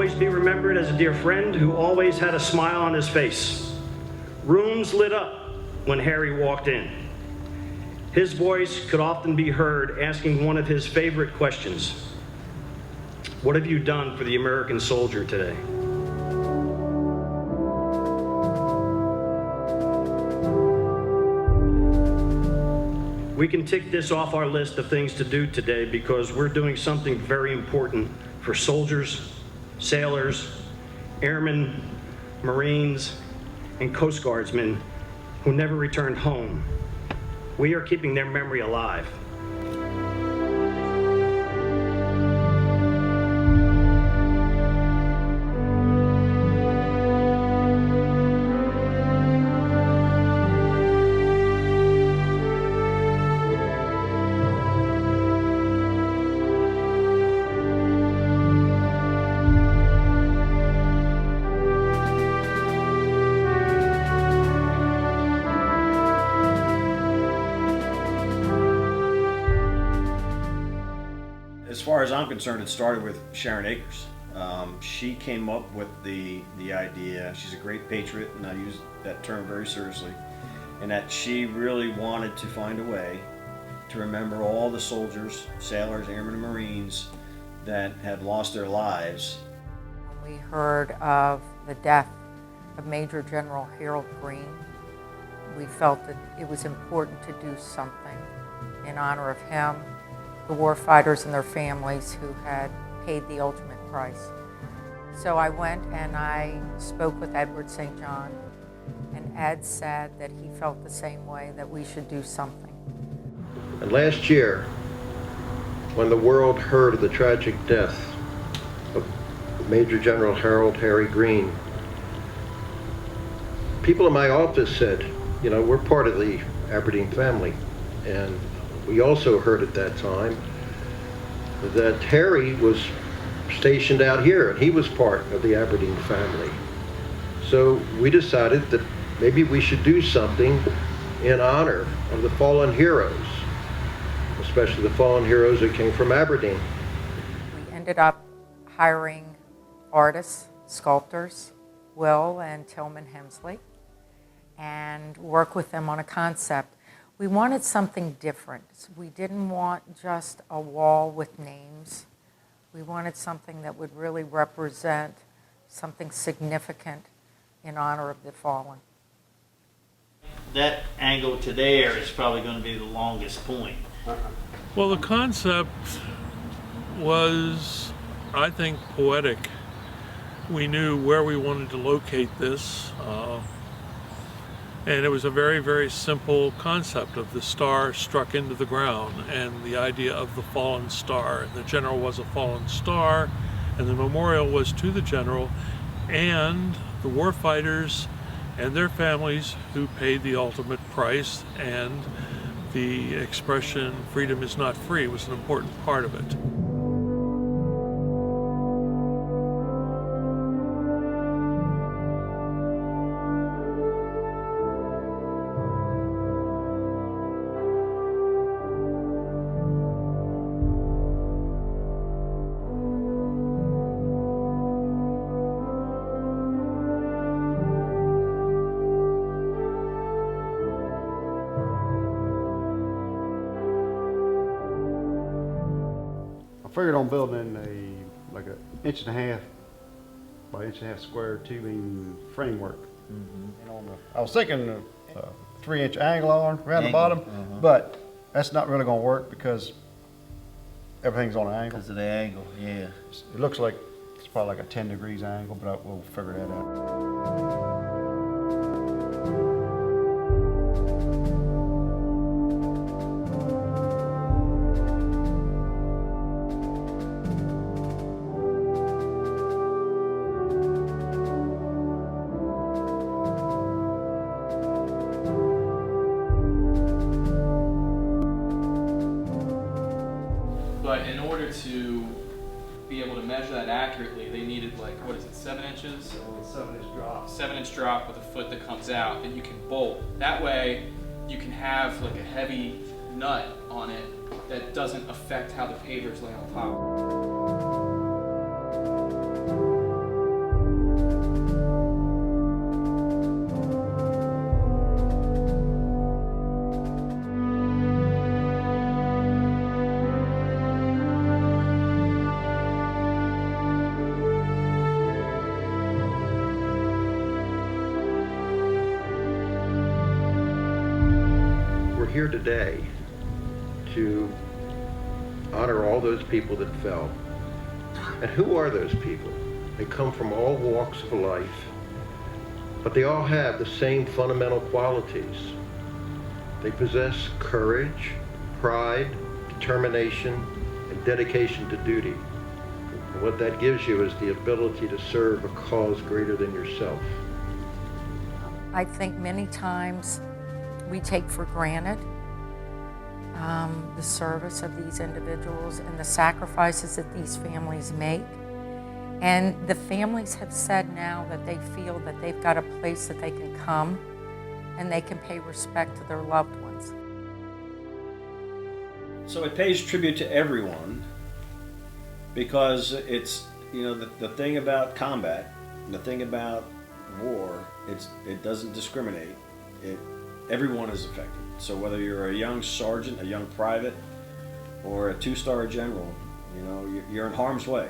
always be remembered as a dear friend who always had a smile on his face. Rooms lit up when Harry walked in. His voice could often be heard asking one of his favorite questions: what have you done for the American soldier today? We can tick this off our list of things to do today because we're doing something very important for soldiers, sailors, airmen, Marines, and Coast Guardsmen who never returned home. We are keeping their memory alive. As far as I'm concerned, it started with Sharon Akers. She came up with the idea. She's a great patriot, and I use that term very seriously, and that she really wanted to find a way to remember all the soldiers, sailors, airmen, and Marines that had lost their lives. We heard of the death of Major General Harold Greene. We felt that it was important to do something in honor of him, the warfighters and their families who had paid the ultimate price. So I went and I spoke with Edward St. John, and Ed said that he felt the same way, that we should do something. And last year, when the world heard of the tragic death of Major General Harold Harry Greene, people in my office said, you know, we're part of the Aberdeen family, and we also heard at that time that Harry was stationed out here and he was part of the Aberdeen family. So we decided that maybe we should do something in honor of the fallen heroes, especially the fallen heroes that came from Aberdeen. We ended up hiring artists, sculptors, Will and Tillman Hemsley, and work with them on a concept. We wanted something different. We didn't want just a wall with names. We wanted something that would really represent something significant in honor of the fallen. That angle to there is probably going to be the longest point. Well, the concept was, I think, poetic. We knew where we wanted to locate this. And it was a very, very simple concept of the star struck into the ground and the idea of the fallen star. The general was a fallen star, and the memorial was to the general and the warfighters and their families who paid the ultimate price, and the expression "freedom is not free" was an important part of it. I figured on building like an inch and a half by inch and a half square tubing framework. And I was thinking a 3-inch angle around the bottom, but that's not really going to work because everything's on an angle. Because of the angle, yeah. It looks like it's probably like a 10 degrees angle, but we'll figure that out. But in order to be able to measure that accurately, they needed, like, what is it, 7 inches? 7-inch drop. 7-inch drop with a foot that comes out that you can bolt. That way you can have like a heavy nut on it that doesn't affect how the pavers lay on top. here today to honor all those people that fell. And who are those people? They come from all walks of life, but they all have the same fundamental qualities. They possess courage, pride, determination, and dedication to duty. And what that gives you is the ability to serve a cause greater than yourself. I think many times we take for granted the service of these individuals and the sacrifices that these families make. And the families have said now that they feel that they've got a place that they can come and they can pay respect to their loved ones. So it pays tribute to everyone because it's, you know, the thing about combat, the thing about war, it doesn't discriminate. Everyone is affected. So whether you're a young sergeant, a young private, or a two-star general, you know, you're in harm's way.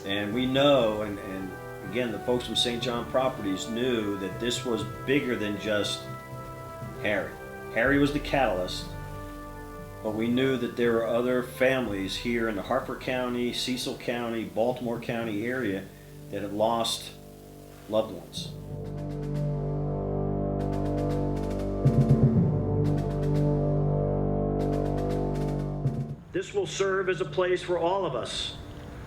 And we know, and again, the folks from St. John Properties knew that this was bigger than just Harry. Harry was the catalyst, but we knew that there were other families here in the Hartford County, Cecil County, Baltimore County area that had lost loved ones. This will serve as a place for all of us,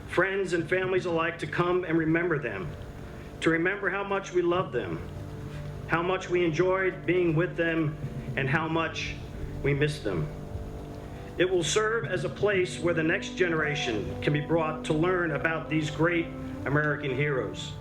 friends and families alike, to come and remember them, to remember how much we love them, how much we enjoyed being with them, and how much we miss them. It will serve as a place where the next generation can be brought to learn about these great American heroes.